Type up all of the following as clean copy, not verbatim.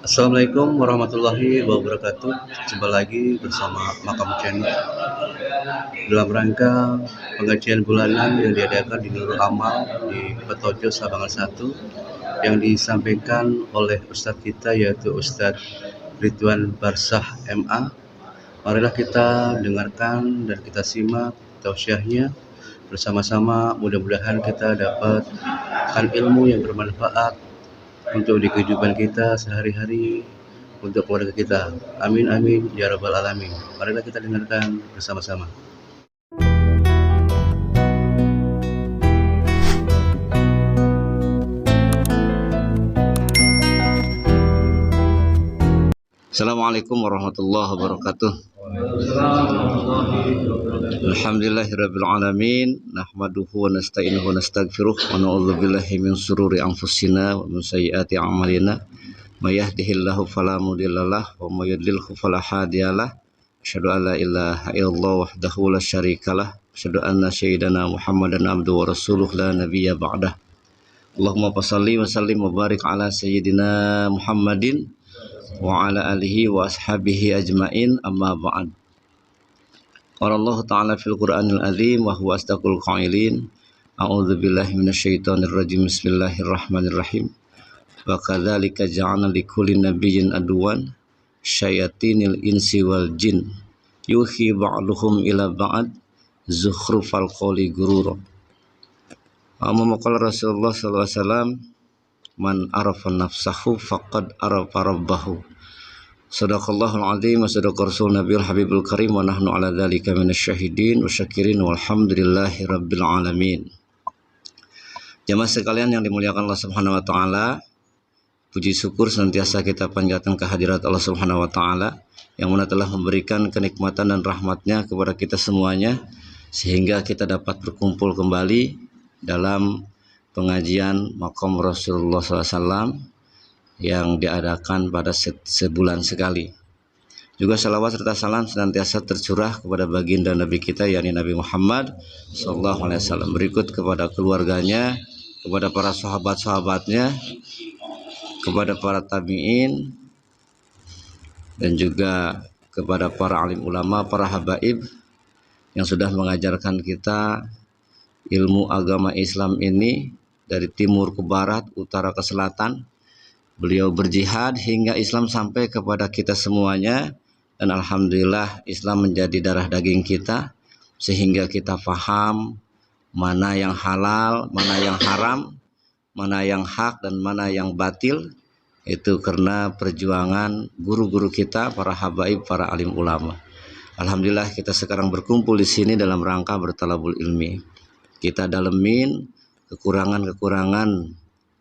Assalamualaikum warahmatullahi wabarakatuh. Jumpa lagi bersama Makam Channel dalam rangka pengajian bulanan yang diadakan di Nurul Amal di Petojo Sabangan 1 yang disampaikan oleh Ustadz kita yaitu Ustadz Ridwan Barsah MA. Marilah kita dengarkan dan kita simak tausiahnya bersama-sama. Mudah-mudahan kita dapatkan ilmu yang bermanfaat untuk di kehidupan kita sehari-hari, untuk keluarga kita. Amin amin ya rabbal alamin. Marilah kita dengarkan bersama-sama. Assalamualaikum warahmatullahi wabarakatuh. Alhamdulillahirabbil alamin, nahmaduhu wa nasta'inuhu wa nastaghfiruh wa na'udzu billahi min shururi anfusina wa min sayyiati a'malina. May yahdihillahu fala mudhillalah wa may yudlilhu fala hadiyalah. Asyhadu an la ilaha illallah wahdahu la syarikalah. Asyhadu anna sayyidana Muhammadan abduhu wa rasuluh la nabiyya ba'dah. Allahumma shalli wa sallim wa barik ala sayyidina Muhammadin wa ala alihi wa ashabihi ajmain, amma ba'd. Qala Allah ta'ala fil Qur'anil azim wa huwa asdaqul qailin. A'udzu billahi minasyaitonir rajim. Bismillahirrahmanirrahim. Wa kadzalika ja'alna likulli nabiyyin aduwan syayatinil insi wal jin yuhi ba'duhum ila ba'd zukhrufal qawli gurura. Amma qala Rasulullah sallallahu alaihi wasallam, man arafa nafsahu faqad arafa rabbahu. Sadaqallahul azim wa sadaqa rasul nabiyul habibul karim wa nahnu ala dzalika minasyahidin wa syakirin walhamdulillahi rabbil alamin. Jamaah sekalian yang dimuliakan Allah Subhanahu wa taala, puji syukur senantiasa kita panjatkan kehadirat Allah Subhanahu wa taala yang mana telah memberikan kenikmatan dan rahmatnya kepada kita semuanya sehingga kita dapat berkumpul kembali dalam pengajian Maqam Rasulullah SAW yang diadakan pada sebulan sekali. Juga salawat serta salam senantiasa tercurah kepada baginda Nabi kita yakni Nabi Muhammad SAW, berikut kepada keluarganya, kepada para sahabat-sahabatnya, kepada para tabi'in, dan juga kepada para alim ulama, para habaib yang sudah mengajarkan kita ilmu agama Islam ini dari timur ke barat, utara ke selatan. Beliau berjihad hingga Islam sampai kepada kita semuanya, dan alhamdulillah Islam menjadi darah daging kita sehingga kita paham mana yang halal, mana yang haram, mana yang hak dan mana yang batil. Itu karena perjuangan guru-guru kita, para habaib, para alim ulama. Alhamdulillah kita sekarang berkumpul di sini dalam rangka bertalabul ilmi. Kita dalemin kekurangan-kekurangan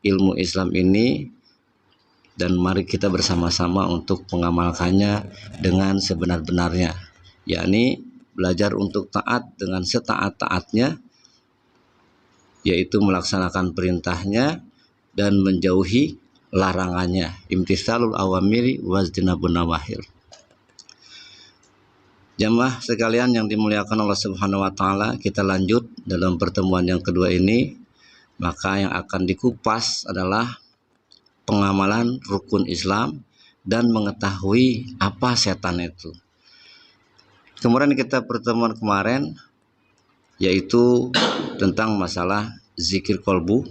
ilmu Islam ini, dan mari kita bersama-sama untuk mengamalkannya dengan sebenar-benarnya, yakni belajar untuk taat dengan setaat-taatnya, yaitu melaksanakan perintahnya dan menjauhi larangannya, imtitsalul awamiri wajtinabun nawahir. Jamaah sekalian yang dimuliakan Allah Subhanahu wa taala, kita lanjut dalam pertemuan yang kedua ini. Maka yang akan dikupas adalah pengamalan rukun Islam dan mengetahui apa setan itu. Kemudian kita pertemuan kemarin yaitu tentang masalah zikir kolbu,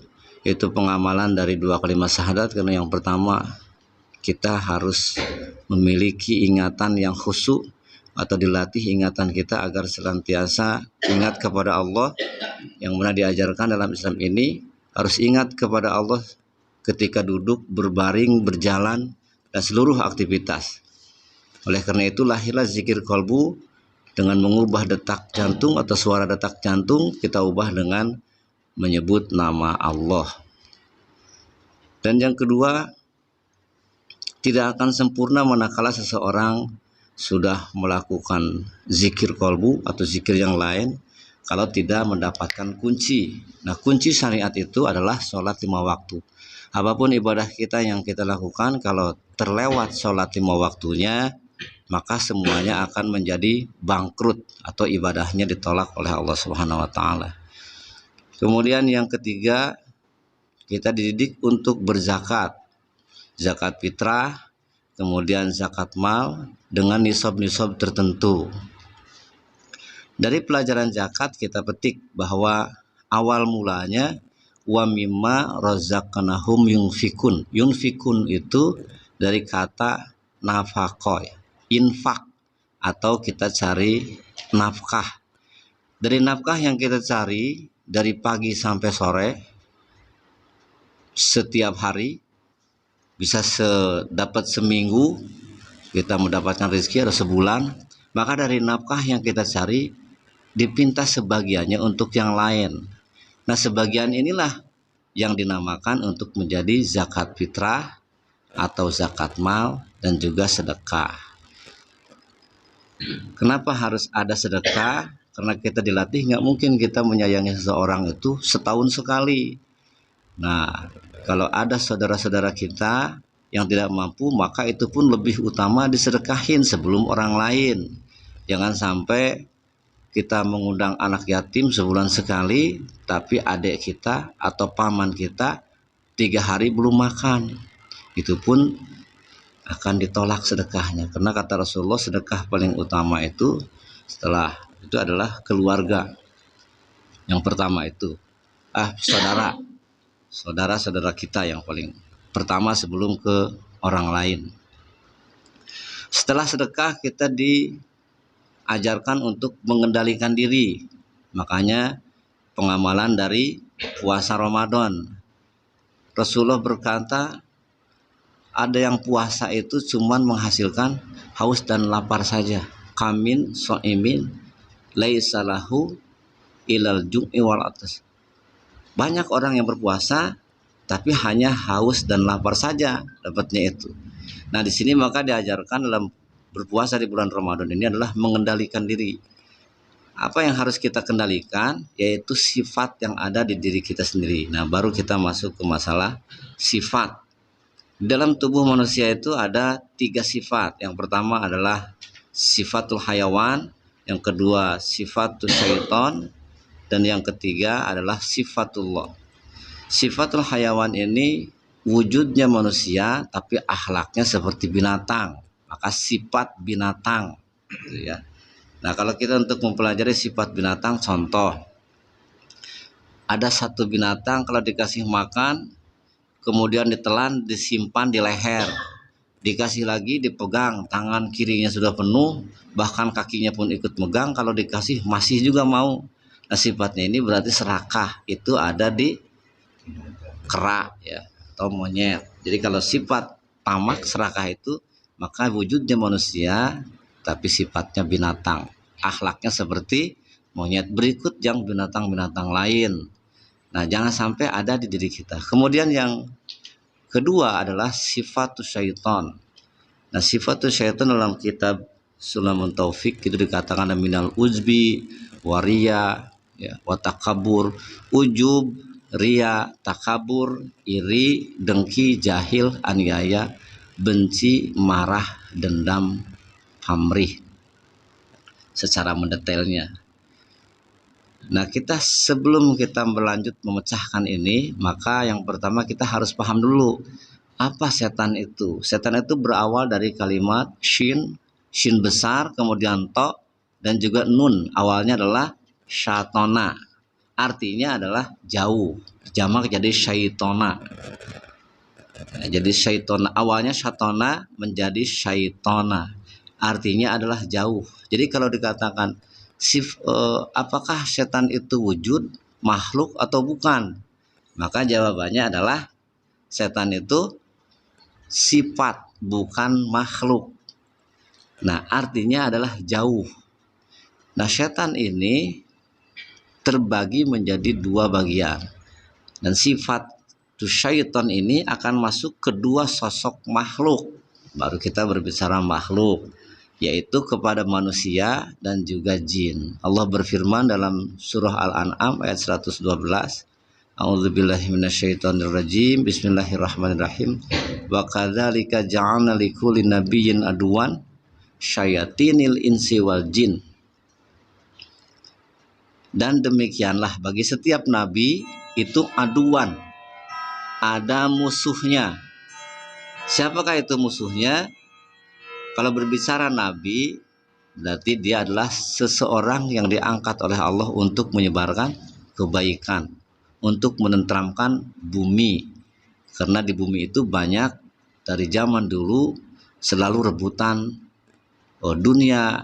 yaitu pengamalan dari dua kalimat syahadat. Karena yang pertama kita harus memiliki ingatan yang khusyuk atau dilatih ingatan kita agar senantiasa ingat kepada Allah, yang mana diajarkan dalam Islam ini harus ingat kepada Allah ketika duduk, berbaring, berjalan, dan seluruh aktivitas. Oleh karena itu lahirlah zikir kolbu dengan mengubah detak jantung atau suara detak jantung, kita ubah dengan menyebut nama Allah. Dan yang kedua, tidak akan sempurna manakala seseorang sudah melakukan zikir kolbu atau zikir yang lain kalau tidak mendapatkan kunci. Nah, kunci syariat itu adalah sholat 5 waktu. Apapun ibadah kita yang kita lakukan, kalau terlewat sholat 5 waktunya, maka semuanya akan menjadi bangkrut atau ibadahnya ditolak oleh Allah Subhanahu wa taala. Kemudian yang ketiga, kita dididik untuk berzakat. Zakat fitrah kemudian zakat mal dengan nisab-nisab tertentu. Dari pelajaran zakat kita petik bahwa awal mulanya wa mimma razaqnahum yunfikun. Yunfikun itu dari kata nafaqah, infak, atau kita cari nafkah. Dari nafkah yang kita cari dari pagi sampai sore setiap hari, bisa dapat seminggu kita mendapatkan rezeki atau sebulan, maka dari nafkah yang kita cari dipintas sebagiannya untuk yang lain. Nah, sebagian inilah yang dinamakan untuk menjadi zakat fitrah atau zakat mal dan juga sedekah. Kenapa harus ada sedekah? Karena kita dilatih, nggak mungkin kita menyayangi seseorang itu setahun sekali. Nah, kalau ada saudara-saudara kita yang tidak mampu, maka itu pun lebih utama disedekahin sebelum orang lain. Jangan sampai kita mengundang anak yatim sebulan sekali, tapi adik kita atau paman kita 3 hari belum makan. Itu pun akan ditolak sedekahnya. Karena kata Rasulullah, sedekah paling utama itu setelah itu adalah keluarga. Yang pertama itu saudara-saudara kita yang paling pertama sebelum ke orang lain. Setelah sedekah kita diajarkan untuk mengendalikan diri. Makanya pengamalan dari puasa Ramadan. Rasulullah berkata, ada yang puasa itu cuman menghasilkan haus dan lapar saja. Kamin so'imin laisalahu ilal jum'i wal atas. Banyak orang yang berpuasa tapi hanya haus dan lapar saja dapatnya itu. Nah, di sini maka diajarkan dalam berpuasa di bulan Ramadan ini adalah mengendalikan diri. Apa yang harus kita kendalikan? Yaitu sifat yang ada di diri kita sendiri. Nah, baru kita masuk ke masalah sifat. Dalam tubuh manusia itu ada 3 sifat. Yang pertama adalah sifatul hayawan, yang kedua sifatul syaitan, dan yang ketiga adalah sifatullah. Sifatul hayawan ini wujudnya manusia tapi akhlaknya seperti binatang, maka sifat binatang, gitu ya. Nah, kalau kita untuk mempelajari sifat binatang, contoh, ada satu binatang kalau dikasih makan, kemudian ditelan, disimpan di leher, dikasih lagi, dipegang, tangan kirinya sudah penuh, bahkan kakinya pun ikut megang, kalau dikasih masih juga mau. Nah, sifatnya ini berarti serakah, itu ada di kera ya, atau monyet. Jadi kalau sifat tamak, serakah itu, maka wujudnya manusia tapi sifatnya binatang, akhlaknya seperti monyet. Berikut yang binatang-binatang lain. Nah, jangan sampai ada di diri kita. Kemudian yang kedua adalah sifatus syaitan. Nah, sifatus syaitan dalam kitab Sulamun Taufik itu dikatakan minal uzbi, waria, ya, watakabur, ujub, ria, takabur, iri, dengki, jahil, aniaya, benci, marah, dendam, pamrih, secara mendetailnya. Nah, sebelum kita berlanjut memecahkan ini, maka yang pertama kita harus paham dulu apa setan itu. Setan itu berawal dari kalimat shin besar, kemudian to, dan juga nun. Awalnya adalah syatona, artinya adalah jauh, jamak jadi syaitona. Nah, jadi syaitona, awalnya syatona menjadi syaitona, artinya adalah jauh. Jadi kalau dikatakan apakah setan itu wujud, makhluk atau bukan? Maka jawabannya adalah setan itu sifat, bukan makhluk. Nah, artinya adalah jauh. Nah, setan ini terbagi menjadi 2 bagian. Dan sifat syaitan ini akan masuk ke 2 sosok makhluk. Baru kita berbicara makhluk, yaitu kepada manusia dan juga jin. Allah berfirman dalam surah Al-An'am ayat 112, A'udzubillahi minasyaitonirrajim, Bismillahirrahmanirrahim. Wa kadzalika ja'alna likulli nabiyyin aduwan syayatinil insi wal jin. Dan demikianlah bagi setiap nabi itu aduan, ada musuhnya. Siapakah itu musuhnya? Kalau berbicara nabi, berarti dia adalah seseorang yang diangkat oleh Allah untuk menyebarkan kebaikan, untuk menenteramkan bumi. Karena di bumi itu banyak dari zaman dulu selalu rebutan dunia,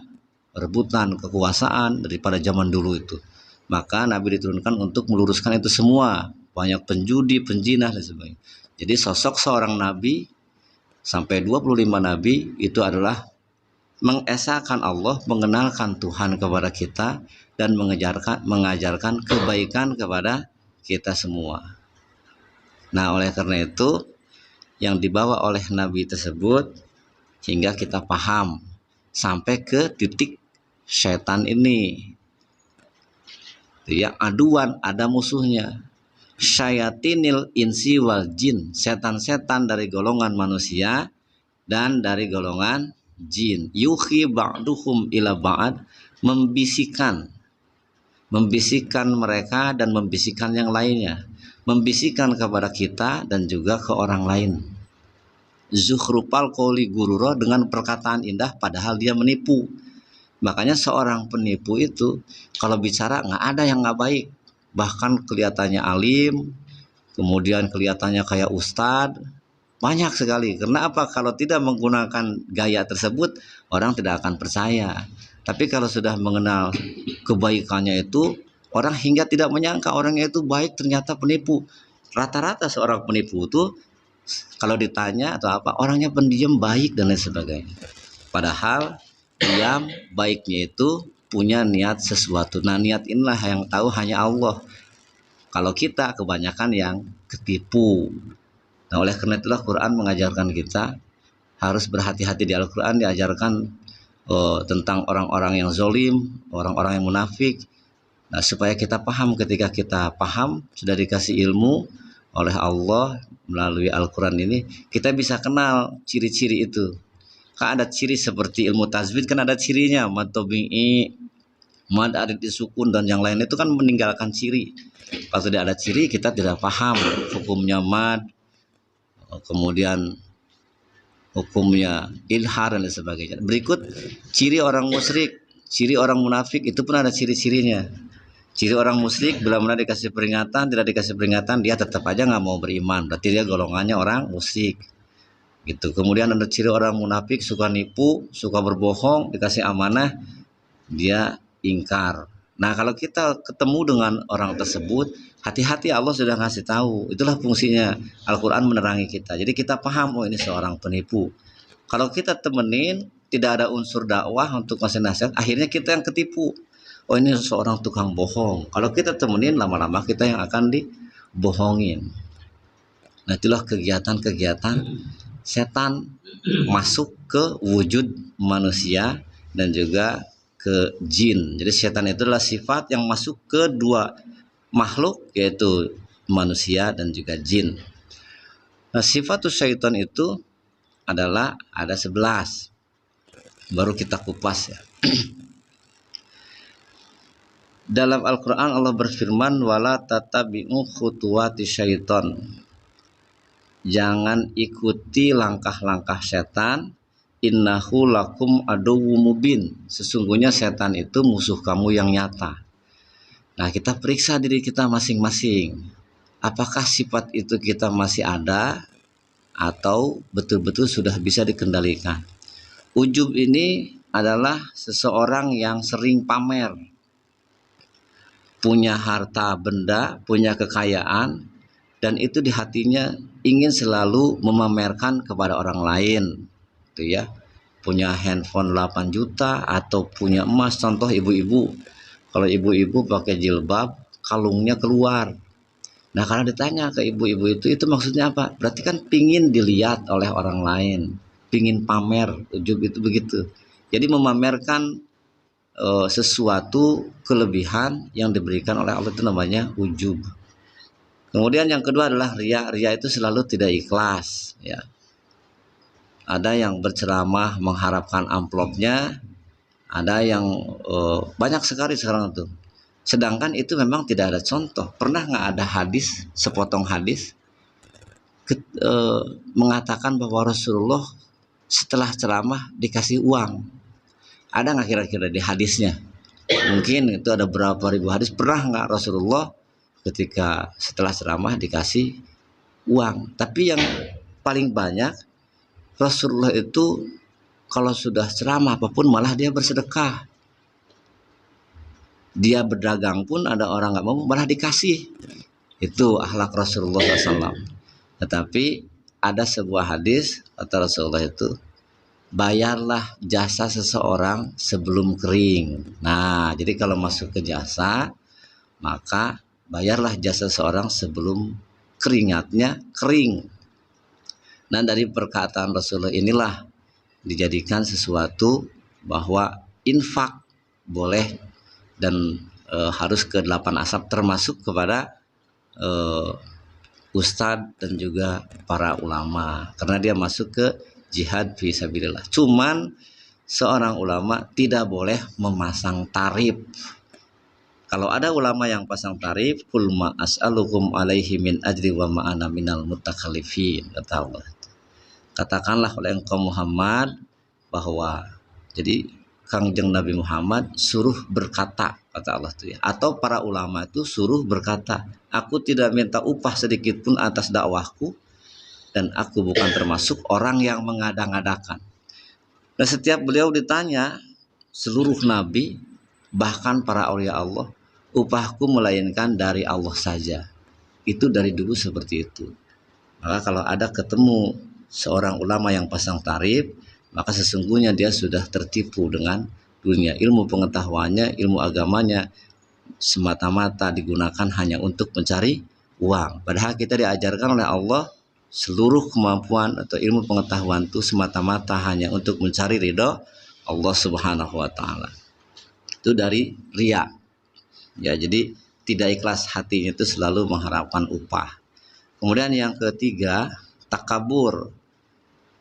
rebutan kekuasaan daripada zaman dulu itu. Maka Nabi diturunkan untuk meluruskan itu semua. Banyak penjudi, penjinah dan sebagainya. Jadi sosok seorang Nabi sampai 25 Nabi itu adalah mengesahkan Allah, mengenalkan Tuhan kepada kita dan mengajarkan kebaikan kepada kita semua. Nah, oleh karena itu yang dibawa oleh Nabi tersebut hingga kita paham sampai ke titik setan ini. Yang aduan, ada musuhnya. Syayatinil insi wal jin, setan-setan dari golongan manusia dan dari golongan jin. Yuhi ba'duhum ila ba'd, membisikkan mereka dan membisikkan yang lainnya, membisikkan kepada kita dan juga ke orang lain. Zuhrupal qouli gurura, dengan perkataan indah padahal dia menipu. Makanya seorang penipu itu kalau bicara nggak ada yang nggak baik, bahkan kelihatannya alim, kemudian kelihatannya kayak ustadz, banyak sekali. Karena apa? Kalau tidak menggunakan gaya tersebut, orang tidak akan percaya. Tapi kalau sudah mengenal kebaikannya itu, orang hingga tidak menyangka orangnya itu baik, ternyata penipu. Rata-rata seorang penipu itu kalau ditanya atau apa, orangnya pendiam, baik dan lain sebagainya. Padahal diam baiknya itu punya niat sesuatu. Nah, niat inilah yang tahu hanya Allah. Kalau kita kebanyakan yang ketipu. Nah, oleh karena itulah Quran mengajarkan kita harus berhati-hati. Di Al-Quran diajarkan tentang orang-orang yang zolim, orang-orang yang munafik. Nah, supaya kita paham, ketika kita paham, sudah dikasih ilmu oleh Allah melalui Al-Quran ini, kita bisa kenal ciri-ciri itu. Kan ada ciri seperti ilmu tajwid, kan ada cirinya, mad tabi'i, mad arid disukun dan yang lain itu kan meninggalkan ciri. Kalau tidak ada ciri, kita tidak paham hukumnya mad, kemudian hukumnya ilhar dan lain sebagainya. Berikut ciri orang musyrik, ciri orang munafik itu pun ada ciri-cirinya. Ciri orang musyrik bila mana dikasih peringatan, tidak dikasih peringatan, dia tetap aja nggak mau beriman. Berarti dia golongannya orang musyrik. Gitu. Kemudian ada ciri orang munafik, suka nipu, suka berbohong, dikasih amanah, dia ingkar. Nah, kalau kita ketemu dengan orang tersebut, hati-hati, Allah sudah ngasih tahu. Itulah fungsinya Al-Quran menerangi kita. Jadi kita paham, oh ini seorang penipu. Kalau kita temenin, tidak ada unsur dakwah untuk ngasih nasihat, akhirnya kita yang ketipu. Oh ini seorang tukang bohong. Kalau kita temenin, lama-lama kita yang akan dibohongin. Nah, itulah kegiatan-kegiatan setan masuk ke wujud manusia dan juga ke jin. Jadi setan itu adalah sifat yang masuk ke dua makhluk, yaitu manusia dan juga jin. Nah, sifat syaitan itu adalah ada 11. Baru kita kupas ya. Dalam Al-Quran Allah berfirman, wala tatabi'u khutuwati syaitan, jangan ikuti langkah-langkah setan, innahu lakum aduwwum mubin, sesungguhnya setan itu musuh kamu yang nyata. Nah, kita periksa diri kita masing-masing, apakah sifat itu kita masih ada atau betul-betul sudah bisa dikendalikan. Ujub ini adalah seseorang yang sering pamer, punya harta benda, punya kekayaan, dan itu di hatinya ingin selalu memamerkan kepada orang lain, gitu ya. Punya handphone 8 juta atau punya emas, contoh ibu-ibu. Kalau ibu-ibu pakai jilbab, kalungnya keluar. Nah, kalau ditanya ke ibu-ibu itu maksudnya apa? Berarti kan pingin dilihat oleh orang lain, pingin pamer. Ujub itu begitu. Jadi memamerkan sesuatu kelebihan yang diberikan oleh Allah, itu namanya ujub. Kemudian yang kedua adalah riya. Riya itu selalu tidak ikhlas ya. Ada yang berceramah mengharapkan amplopnya, ada yang banyak sekali sekarang itu. Sedangkan itu memang tidak ada contoh. Pernah nggak ada hadis, sepotong hadis mengatakan bahwa Rasulullah setelah ceramah dikasih uang. Ada nggak kira-kira di hadisnya? Mungkin itu ada berapa ribu hadis. Pernah nggak Rasulullah ketika setelah ceramah dikasih uang? Tapi yang paling banyak Rasulullah itu kalau sudah ceramah apapun malah dia bersedekah. Dia berdagang pun ada orang nggak mau malah dikasih. Itu akhlak Rasulullah SAW. Tetapi ada sebuah hadis kata Rasulullah itu, bayarlah jasa seseorang sebelum kering. Nah, jadi kalau masuk ke jasa, maka bayarlah jasa seseorang sebelum keringatnya kering. Nah, dari perkataan Rasulullah inilah dijadikan sesuatu bahwa infak boleh dan harus ke 8 asap, termasuk kepada ustadz dan juga para ulama, karena dia masuk ke jihad fi sabilillah. Cuman seorang ulama tidak boleh memasang tarif. Kalau ada ulama yang pasang tarif, kul ma as'alukum alaihi min ajri wa ma ana minal mutakallifin, kata Allah. Katakanlah oleh engkau Muhammad bahwa jadi Kangjeng Nabi Muhammad suruh berkata, kata Allah tuh ya, atau para ulama itu suruh berkata, aku tidak minta upah sedikit pun atas dakwahku dan aku bukan termasuk orang yang mengada-ngadakan. Dan setiap beliau ditanya, seluruh nabi bahkan para aulia Allah, upahku melainkan dari Allah saja. Itu dari dulu seperti itu. Maka kalau ada ketemu seorang ulama yang pasang tarif, maka sesungguhnya dia sudah tertipu dengan dunia. Ilmu pengetahuannya, ilmu agamanya semata-mata digunakan hanya untuk mencari uang. Padahal kita diajarkan oleh Allah seluruh kemampuan atau ilmu pengetahuan itu semata-mata hanya untuk mencari ridho Allah Subhanahu wa taala. Itu dari riya. Ya, jadi tidak ikhlas hatinya itu selalu mengharapkan upah. Kemudian yang ketiga, takabur.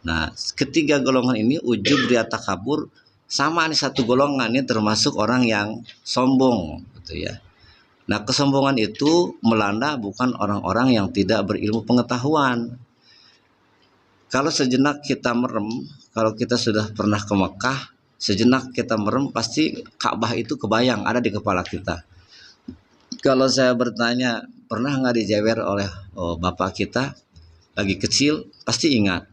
Nah, ketiga golongan ini, ujub, riya, takabur, sama nih satu golongan ini termasuk orang yang sombong gitu ya. Nah, kesombongan itu melanda bukan orang-orang yang tidak berilmu pengetahuan. Kalau sejenak kita merem, kalau kita sudah pernah ke Mekah, sejenak kita merem, pasti Ka'bah itu kebayang ada di kepala kita. Kalau saya bertanya, pernah nggak dijewer oleh bapak kita lagi kecil, pasti ingat.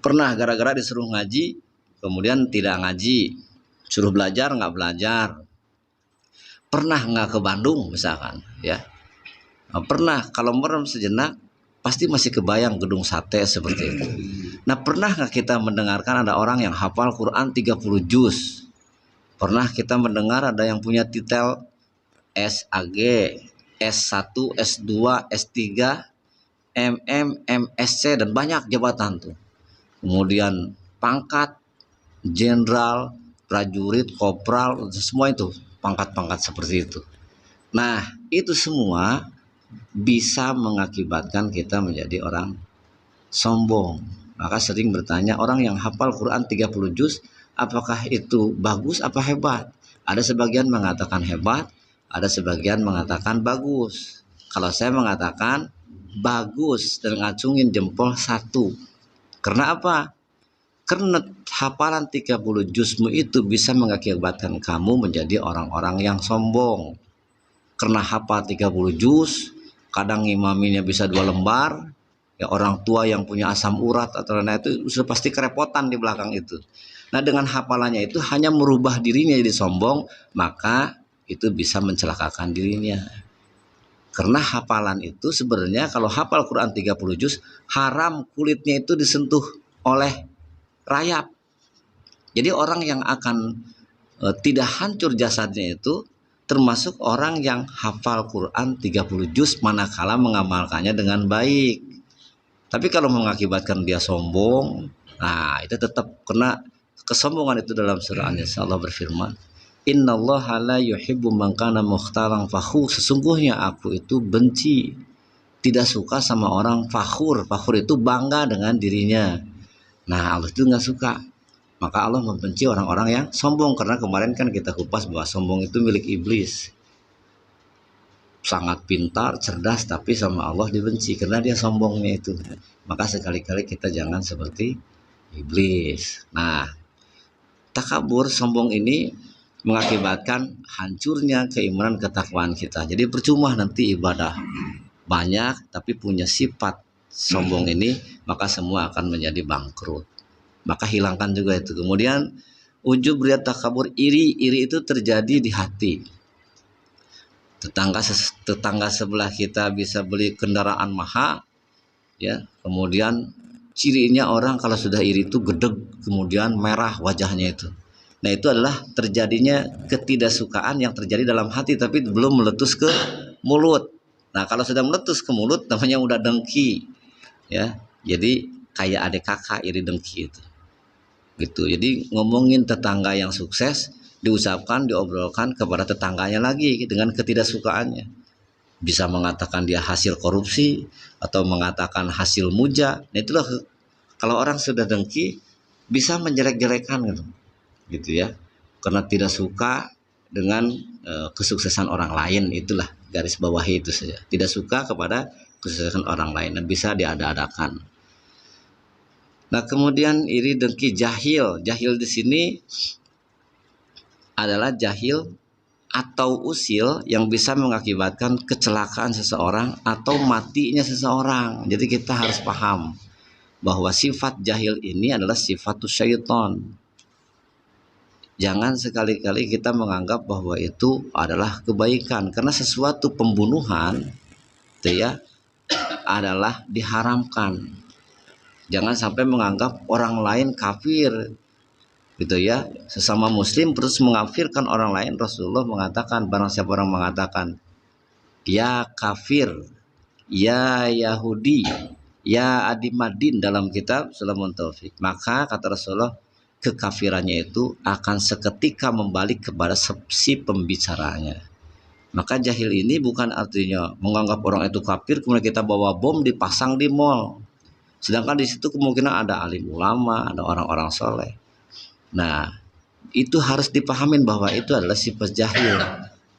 Pernah gara-gara disuruh ngaji, kemudian tidak ngaji, suruh belajar nggak belajar. Pernah nggak ke Bandung misalkan, ya. Pernah, kalau merem sejenak, pasti masih kebayang gedung sate seperti itu. Nah, pernah nggak kita mendengarkan ada orang yang hafal Quran 30 juz? Pernah kita mendengar ada yang punya titel SAG, S1, S2, S3, MM, MSc, dan banyak jabatan tuh. Kemudian pangkat, jenderal, prajurit, kopral, semua itu pangkat-pangkat seperti itu. Nah, itu semua bisa mengakibatkan kita menjadi orang sombong. Maka sering bertanya, orang yang hafal Quran 30 juz, apakah itu bagus apa hebat? Ada sebagian mengatakan hebat, ada sebagian mengatakan bagus. Kalau saya mengatakan bagus dan ngacungin jempol 1. Karena apa? Karena hafalan 30 juzmu itu bisa mengakibatkan kamu menjadi orang-orang yang sombong. Karena hafal 30 juz, kadang ngimaminya bisa 2 lembar, ya orang tua yang punya asam urat atau lain itu sudah pasti kerepotan di belakang itu. Nah, dengan hafalannya itu hanya merubah dirinya jadi sombong, maka itu bisa mencelakakan dirinya. Karena hafalan itu sebenarnya kalau hafal Quran 30 juz, haram kulitnya itu disentuh oleh rayap. Jadi orang yang akan tidak hancur jasadnya itu termasuk orang yang hafal Quran 30 juz manakala mengamalkannya dengan baik. Tapi kalau mengakibatkan dia sombong, nah itu tetap kena kesombongan. Itu dalam surah An-Nisa Allah berfirman, innallaha la yuhibbu man kana mukhtalan fakhur. Sesungguhnya aku itu benci, tidak suka sama orang fakhur. Fakhur itu bangga dengan dirinya. Nah, Allah itu nggak suka. Maka Allah membenci orang-orang yang sombong. Karena kemarin kan kita kupas bahwa sombong itu milik iblis. Sangat pintar, cerdas, tapi sama Allah dibenci karena dia sombongnya itu. Maka sekali-kali kita jangan seperti iblis. Nah, takabur, sombong ini mengakibatkan hancurnya keimanan ketakwaan kita. Jadi percuma nanti ibadah banyak tapi punya sifat sombong ini, maka semua akan menjadi bangkrut. Maka hilangkan juga itu. Kemudian ujub, riya, takabur, iri itu terjadi di hati. Tetangga sebelah kita bisa beli kendaraan mahal, ya. Kemudian cirinya orang kalau sudah iri itu gedeg, kemudian merah wajahnya itu. Nah, itu adalah terjadinya ketidaksukaan yang terjadi dalam hati tapi belum meletus ke mulut. Nah, kalau sudah meletus ke mulut namanya udah dengki, ya. Jadi kayak adik kakak iri dengki itu. Gitu. Jadi ngomongin tetangga yang sukses diucapkan, diobrolkan kepada tetangganya lagi dengan ketidaksukaannya. Bisa mengatakan dia hasil korupsi atau mengatakan hasil muja. Nah, itulah kalau orang sudah dengki bisa menjelek-jelekan gitu ya, karena tidak suka dengan kesuksesan orang lain. Itulah garis bawahi itu saja, tidak suka kepada kesuksesan orang lain dan bisa diada-adakan. Nah, kemudian iri, dengki, jahil di sini adalah jahil atau usil yang bisa mengakibatkan kecelakaan seseorang atau matinya seseorang. Jadi kita harus paham bahwa sifat jahil ini adalah sifat syaitan. Jangan sekali-kali kita menganggap bahwa itu adalah kebaikan, karena sesuatu pembunuhan itu ya adalah diharamkan. Jangan sampai menganggap orang lain kafir gitu ya, sesama muslim terus mengkafirkan orang lain. Rasulullah mengatakan barang siapa orang mengatakan ya kafir, ya Yahudi, ya Adimadin dalam kitab Sulamun Taufik, maka kata Rasulullah kekafirannya itu akan seketika membalik kepada si pembicaranya. Maka jahil ini bukan artinya menganggap orang itu kafir kemudian kita bawa bom dipasang di mall, sedangkan di situ kemungkinan ada alim ulama, ada orang-orang soleh. Nah, itu harus dipahamin bahwa itu adalah sifat jahil.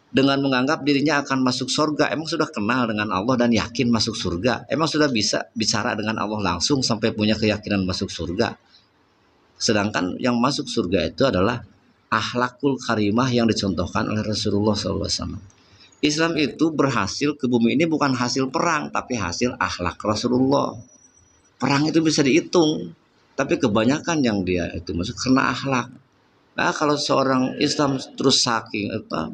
Dengan menganggap dirinya akan masuk surga, emang sudah kenal dengan Allah dan yakin masuk surga? Emang sudah bisa bicara dengan Allah langsung sampai punya keyakinan masuk surga? Sedangkan yang masuk surga itu adalah akhlakul karimah yang dicontohkan oleh Rasulullah SAW. Islam itu berhasil ke bumi ini bukan hasil perang, tapi hasil akhlak Rasulullah. Perang itu bisa dihitung, tapi kebanyakan yang dia itu masuk karena akhlak. Nah, kalau seorang Islam terus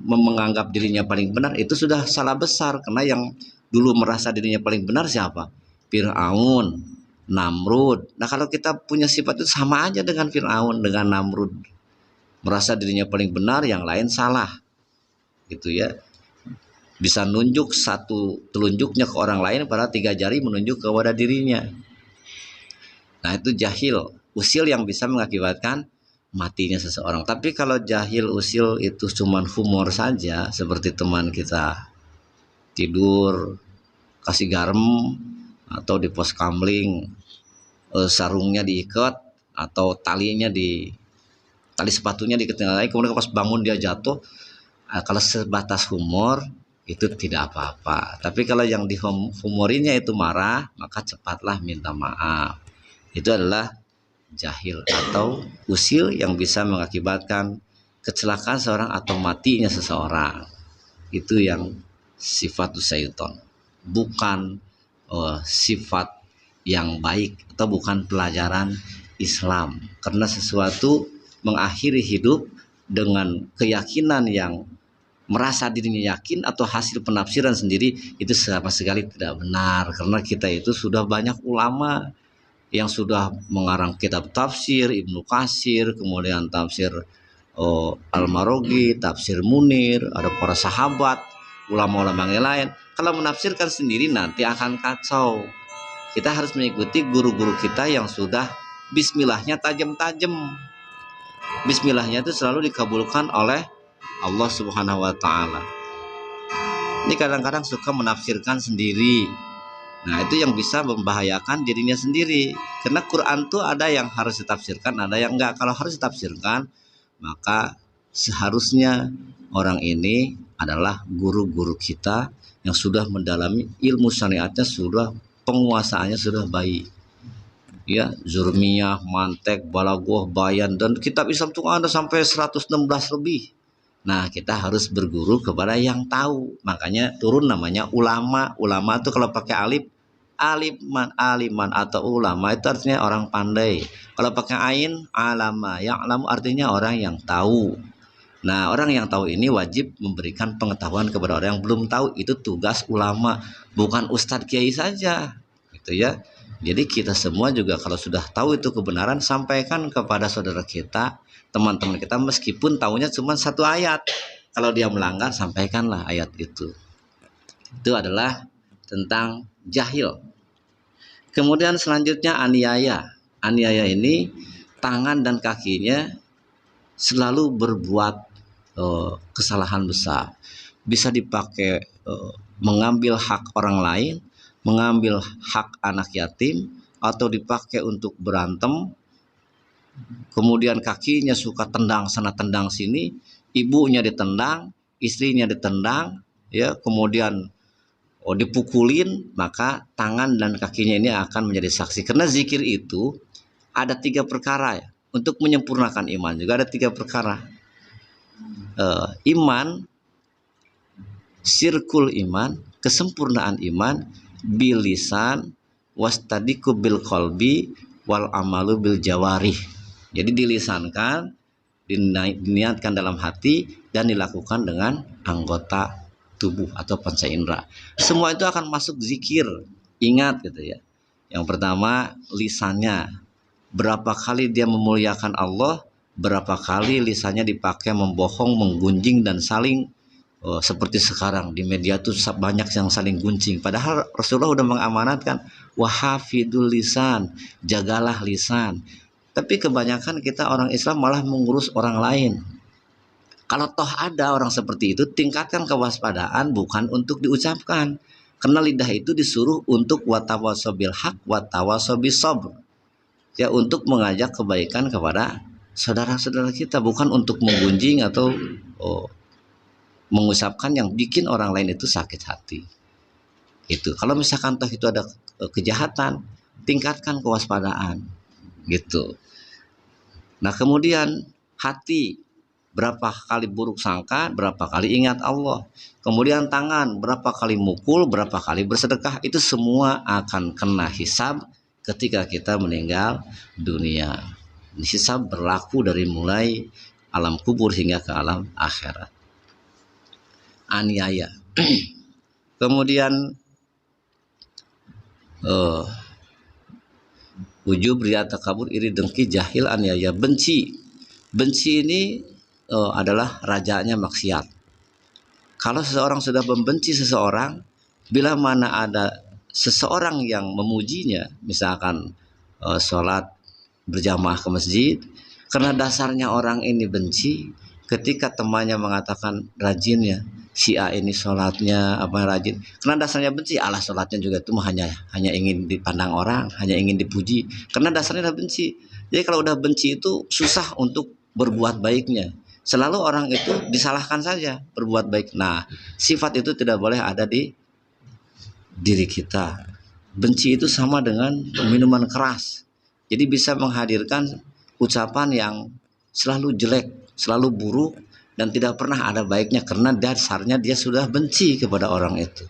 menganggap dirinya paling benar, itu sudah salah besar. Karena yang dulu merasa dirinya paling benar siapa? Fir'aun, Namrud. Nah, kalau kita punya sifat itu sama aja dengan Fir'aun, dengan Namrud. Merasa dirinya paling benar, yang lain salah. Gitu ya. Bisa nunjuk satu telunjuknya ke orang lain, padahal 3 jari menunjuk kepada dirinya. Nah, itu jahil, usil yang bisa mengakibatkan matinya seseorang. Tapi kalau jahil usil itu cuma humor saja, seperti teman kita tidur kasih garam atau di pos kamling, sarungnya diikat atau tali sepatunya diketinggalan, kemudian pas bangun dia jatuh. Kalau sebatas humor itu tidak apa-apa. Tapi kalau yang dihumorinya itu marah, maka cepatlah minta maaf. Itu adalah jahil atau usil yang bisa mengakibatkan kecelakaan seorang atau matinya seseorang. Itu yang sifat syaitan, bukan sifat yang baik atau bukan pelajaran Islam. Karena sesuatu mengakhiri hidup dengan keyakinan yang merasa dirinya yakin atau hasil penafsiran sendiri, itu sama sekali tidak benar. Karena kita itu sudah banyak ulama yang sudah mengarang kitab tafsir, Ibnu Katsir, kemudian tafsir Al-Marogi, tafsir Munir, ada para sahabat, ulama-ulama yang lain. Kalau menafsirkan sendiri nanti akan kacau. Kita harus mengikuti guru-guru kita yang sudah bismillahnya tajam-tajam. Bismillahnya itu selalu dikabulkan oleh Allah Subhanahu wa Ta'ala. Ini kadang-kadang suka menafsirkan sendiri. Nah, itu yang bisa membahayakan dirinya sendiri. Karena Quran tuh ada yang harus ditafsirkan, ada yang enggak. Kalau harus ditafsirkan, maka seharusnya orang ini adalah guru-guru kita yang sudah mendalami ilmu syariatnya, sudah penguasaannya sudah baik. ya, Zurmiyah, Mantek, Balagoh, Bayan, dan kitab Islam itu ada sampai 116 lebih. Nah, kita harus berguru kepada yang tahu. Makanya turun namanya ulama. Ulama itu kalau pakai alif, aliman, aliman atau ulama itu artinya orang pandai. Kalau pakai ain, alama, yang alam artinya orang yang tahu. Nah, orang yang tahu ini wajib memberikan pengetahuan kepada orang yang belum tahu. Itu tugas ulama, bukan ustadz kiai saja, gitu ya. Jadi kita semua juga kalau sudah tahu itu kebenaran, sampaikan kepada saudara kita, teman-teman kita, meskipun tahunya cuma satu ayat. Kalau dia melanggar, sampaikanlah ayat itu. Itu adalah tentang jahil. Kemudian selanjutnya aniaya. Aniaya ini tangan dan kakinya selalu berbuat kesalahan besar. Bisa dipakai mengambil hak orang lain, mengambil hak anak yatim, atau dipakai untuk berantem. Kemudian kakinya suka tendang sana tendang sini, ibunya ditendang, istrinya ditendang, ya, kemudian dipukulin, maka tangan dan kakinya ini akan menjadi saksi. Karena zikir itu ada 3 perkara ya. Untuk menyempurnakan iman juga ada 3 perkara. Iman, sirkul iman, kesempurnaan iman, bilisan, wastadiku bil qalbi, wal amalu bil jawarih. Jadi dilisankan, diniatkan dalam hati, dan dilakukan dengan anggota tubuh atau panca indera. Semua itu akan masuk zikir. Ingat gitu ya. Yang pertama, lisannya. Berapa kali dia memuliakan Allah, berapa kali lisannya dipakai membohong, menggunjing, dan saling seperti sekarang di media tuh banyak yang saling gunjing. Padahal Rasulullah udah mengamanatkan, wahafidul lisan, jagalah lisan. Tapi kebanyakan kita orang Islam malah mengurus orang lain. Kalau toh ada orang seperti itu, tingkatkan kewaspadaan, bukan untuk diucapkan. Karena lidah itu disuruh untuk watawasobil haq, watawasobil sabr. Ya, untuk mengajak kebaikan kepada saudara-saudara kita, bukan untuk menggunjing atau mengucapkan yang bikin orang lain itu sakit hati. Itu. Kalau misalkan toh itu ada kejahatan, tingkatkan kewaspadaan. Gitu. Nah, kemudian hati, berapa kali buruk sangka, berapa kali ingat Allah. Kemudian tangan, berapa kali mukul, berapa kali bersedekah. Itu semua akan kena hisab ketika kita meninggal dunia. Hisab berlaku dari mulai alam kubur hingga ke alam akhirat. Aniaya. Kemudian ujub, riya, takabur, iri, dengki, jahil, aniaya, benci. Benci ini adalah rajanya maksiat. Kalau seseorang sudah membenci seseorang, bila mana ada seseorang yang memujinya, misalkan sholat berjamaah ke masjid, karena dasarnya orang ini benci, ketika temannya mengatakan rajinnya, si A ini sholatnya apa rajin, karena dasarnya benci, alah sholatnya juga itu hanya ingin dipandang orang, hanya ingin dipuji, karena dasarnya udah benci. Jadi kalau udah benci itu susah untuk berbuat baiknya. Selalu orang itu disalahkan saja berbuat baik. Nah, sifat itu tidak boleh ada di diri kita. Benci itu sama dengan minuman keras. Jadi bisa menghadirkan ucapan yang selalu jelek, selalu buruk, dan tidak pernah ada baiknya karena dasarnya dia sudah benci kepada orang itu.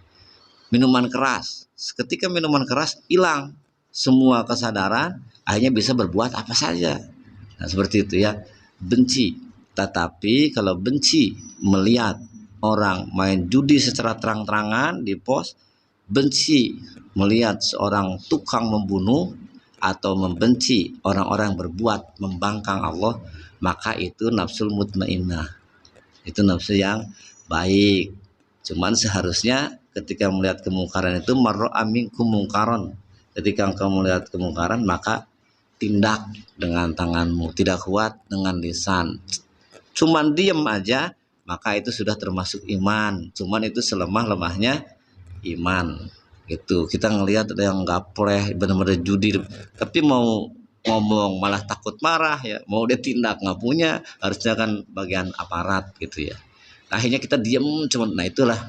Minuman keras, ketika minuman keras hilang semua kesadaran, akhirnya bisa berbuat apa saja. Nah, seperti itu ya, benci. Tetapi kalau benci melihat orang main judi secara terang-terangan di pos, benci melihat seorang tukang membunuh, atau membenci orang-orang yang berbuat membangkang Allah, maka itu nafsul mutmainnah. Itu nafsu yang baik. Cuman seharusnya ketika melihat kemungkaran itu marra minkum mungkaron. Ketika engkau melihat kemungkaran, maka tindak dengan tanganmu, tidak kuat dengan lisan. Cuman diam aja, maka itu sudah termasuk iman. Cuman itu selemah-lemahnya iman. Itu kita ngelihat ada yang gapleh benar-benar judi, tapi mau ngomong malah takut marah ya, mau dia tindak nggak punya, harusnya kan bagian aparat gitu ya. Akhirnya kita diam cuman, nah itulah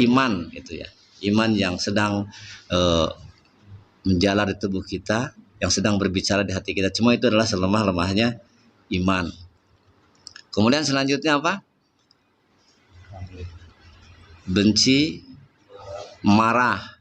iman itu ya, iman yang sedang menjalar di tubuh kita, yang sedang berbicara di hati kita. Cuma itu adalah selemah-lemahnya iman. Kemudian selanjutnya apa? Benci, marah.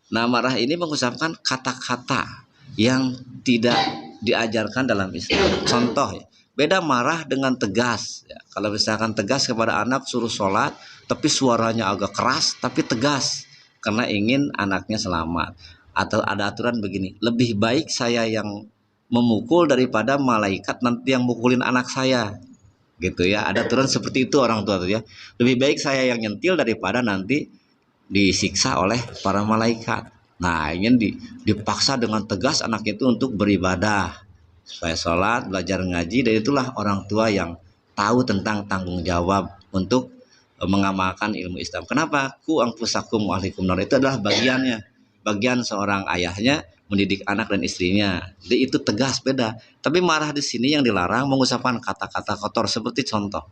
Nah, marah ini mengucapkan kata-kata yang tidak diajarkan dalam Islam. Contoh ya, beda marah dengan tegas ya. Kalau misalkan tegas kepada anak suruh sholat, tapi suaranya agak keras tapi tegas karena ingin anaknya selamat. Atau ada aturan begini, lebih baik saya yang memukul daripada malaikat nanti yang mukulin anak saya, gitu ya. Ada aturan seperti itu orang tua tuh ya. Lebih baik saya yang nyentil daripada nanti disiksa oleh para malaikat. Nah, ingin dipaksa dengan tegas anak itu untuk beribadah, supaya sholat, belajar ngaji, dan itulah orang tua yang tahu tentang tanggung jawab untuk mengamalkan ilmu Islam. Kenapa? Ku anfusakum wa ahlikum nar, itu adalah bagian seorang ayahnya mendidik anak dan istrinya. Jadi itu tegas, beda. Tapi marah di sini yang dilarang mengucapkan kata-kata kotor seperti contoh.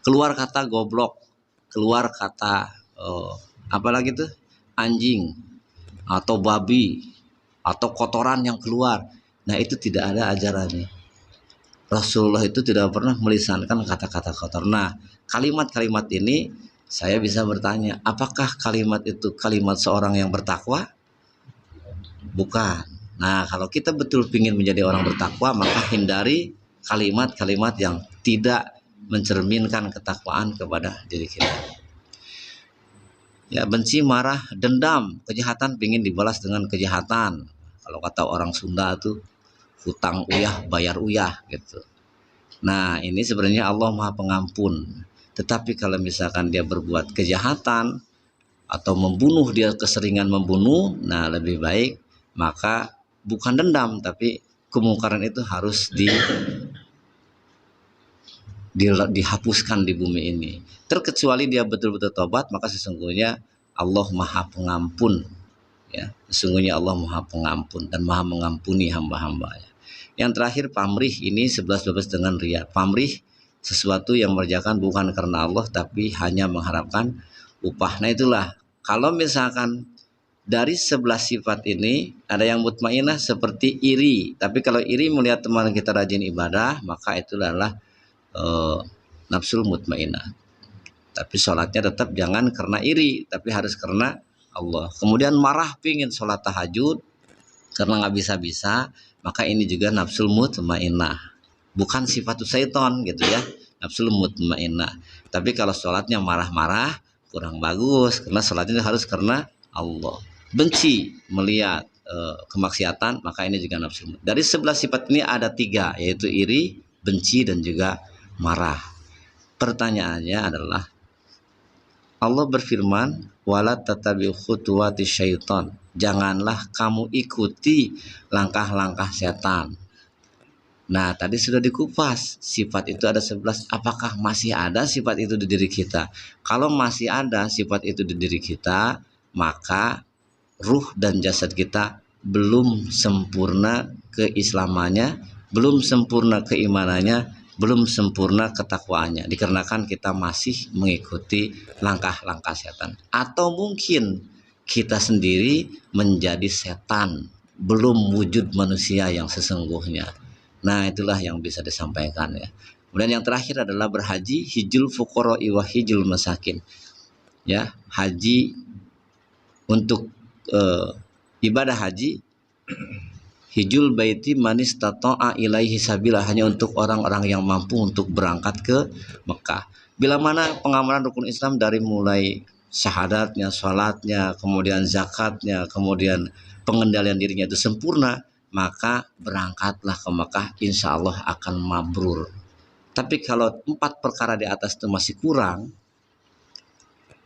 Keluar kata goblok, keluar kata apalagi tuh anjing atau babi atau kotoran yang keluar. Nah, itu tidak ada ajarannya. Rasulullah itu tidak pernah melisankan kata-kata kotor. Nah, kalimat-kalimat ini saya bisa bertanya, apakah kalimat itu kalimat seorang yang bertakwa? Bukan. Nah, kalau kita betul ingin menjadi orang bertakwa, maka hindari kalimat-kalimat yang tidak mencerminkan ketakwaan kepada diri kita. Ya, benci, marah, dendam, kejahatan ingin dibalas dengan kejahatan. Kalau kata orang Sunda tuh hutang uyah bayar uyah gitu. Nah, ini sebenarnya Allah Maha Pengampun. Tetapi kalau misalkan dia berbuat kejahatan atau membunuh, dia keseringan membunuh, nah lebih baik maka bukan dendam, tapi kemungkaran itu harus dihapuskan di bumi ini. Terkecuali dia betul-betul tobat, maka sesungguhnya Allah Maha Pengampun ya. Sesungguhnya Allah Maha Pengampun dan Maha mengampuni hamba-hambanya. Yang terakhir pamrih, ini 11-12 dengan riya. Pamrih sesuatu yang mengerjakan bukan karena Allah tapi hanya mengharapkan upah. Nah, itulah kalau misalkan dari 11 sifat ini ada yang mutmainah seperti iri. Tapi kalau iri melihat teman kita rajin ibadah, maka itu adalah nafsul mutmainah. Tapi sholatnya tetap jangan karena iri, tapi harus karena Allah. Kemudian marah pingin sholat tahajud karena nggak bisa-bisa, maka ini juga nafsul mutmainah. Bukan sifat syaitan gitu ya, nafsul mutmainah. Tapi kalau sholatnya marah-marah kurang bagus, karena sholatnya harus karena Allah. Benci melihat kemaksiatan, maka ini juga nafsul. Dari 11 sifat ini ada 3, yaitu iri, benci, dan juga marah. Pertanyaannya adalah, Allah berfirman, wala tatabi'u khutuwati syaitan, janganlah kamu ikuti langkah-langkah setan. Nah, tadi sudah dikupas, sifat itu ada 11. Apakah masih ada sifat itu di diri kita? Kalau masih ada sifat itu di diri kita, maka ruh dan jasad kita belum sempurna keislamannya, belum sempurna keimanannya, belum sempurna ketakwaannya, dikarenakan kita masih mengikuti langkah-langkah setan. Atau mungkin kita sendiri menjadi setan, belum wujud manusia yang sesungguhnya. Nah, itulah yang bisa disampaikan ya. Kemudian yang terakhir adalah berhaji, hijul fuqara'i wa hijul masakin. Ya, haji untuk ibadah haji, hijul baiti manis tato'a ilaihi sabila, hanya untuk orang-orang yang mampu untuk berangkat ke Mekah. Bila mana pengamalan rukun Islam dari mulai syahadatnya, sholatnya, kemudian zakatnya, kemudian pengendalian dirinya itu sempurna, maka berangkatlah ke Mekah, insya Allah akan mabrur. Tapi kalau 4 perkara di atas itu masih kurang,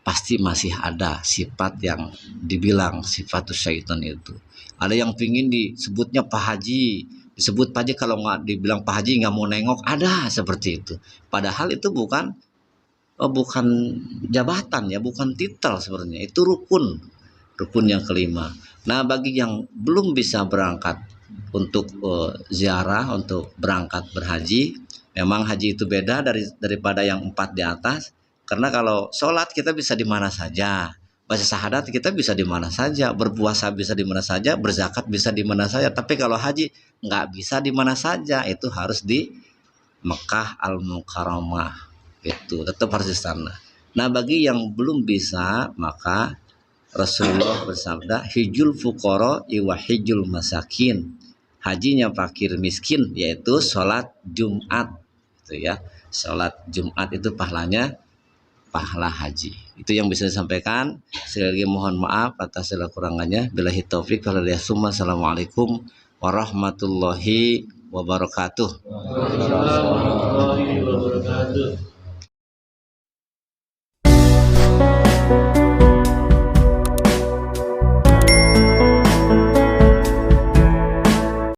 pasti masih ada sifat yang dibilang sifat syaitan itu. Ada yang pingin disebutnya Pak Haji, disebut Pak Haji, kalau nggak dibilang Pak Haji nggak mau nengok, ada seperti itu. Padahal itu bukan jabatan ya, bukan titel sebenarnya, itu rukun yang kelima. Nah, bagi yang belum bisa berangkat untuk ziarah, untuk berangkat berhaji, memang haji itu beda daripada yang 4 di atas. Karena kalau sholat kita bisa di mana saja, baca syahadat kita bisa di mana saja, berpuasa bisa di mana saja, berzakat bisa di mana saja. Tapi kalau haji nggak bisa di mana saja, itu harus di Mekah Al-Mukarramah. Itu tetap harus di sana. Nah, bagi yang belum bisa, maka Rasulullah bersabda, hijul fuqara wa hijul masakin. Hajinya fakir miskin, yaitu sholat Jumat. Itu ya. Sholat Jumat itu pahalanya pahala haji. Itu yang bisa disampaikan. Sekali lagi mohon maaf atas segala kurangannya. Billahi taufik wal hidayah. Assalamualaikum warahmatullahi wabarakatuh.